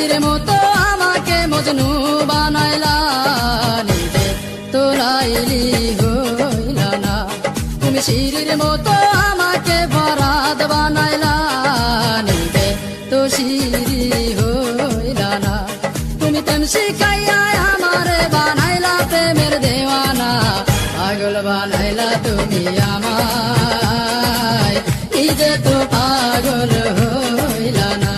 শিরির মতো আমাকে মজনু বানাইলা, নিজে তো লাইলি হইলা না। তুমি শিরির মতো আমাকে ফরাদ বানাইলা, নিজে তো শিরি হইলা না। তুমি তেম শিখাইয়া আমারে বানাইলা প্রেমের দেওয়ানা, পাগল বানাইলা তুমি আমায়, নিজে তো পাগল হইলা না।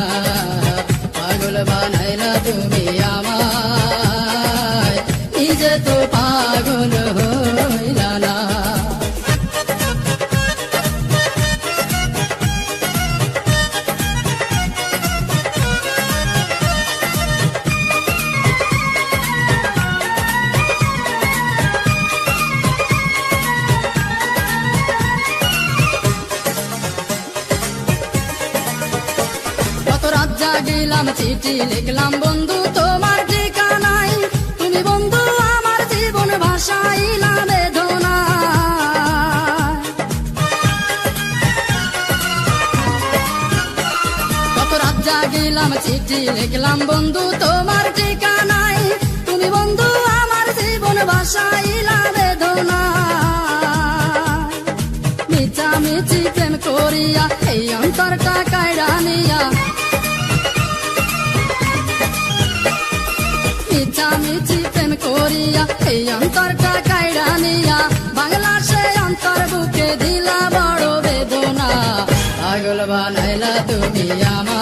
পাগল বানাইলা তুমি আমায়, নিজে তো পাগল হইলা না। জাগিলাম চিঠি লিখলাম বন্ধু তোমার ঠিকানাই, তুমি বন্ধু আমার জীবন ভাসাইলা বেদনা। কত রাত জাগিলাম চিঠি লিখলাম বন্ধু তোমার ঠিকানাই, তুমি বন্ধু আমার জীবন ভাসাইলা বেদনা। মিছামিছি প্রেম করিয়া এই অন্তরটা কাইড়া নিয়া, মিছি প্রেম করিয়া এই অন্তরটা কাইড়া নিয়া, বাংলা সে অন্তর বুকে দিলা বড় বেদনা। পাগল বানাইলা তুমি আমার,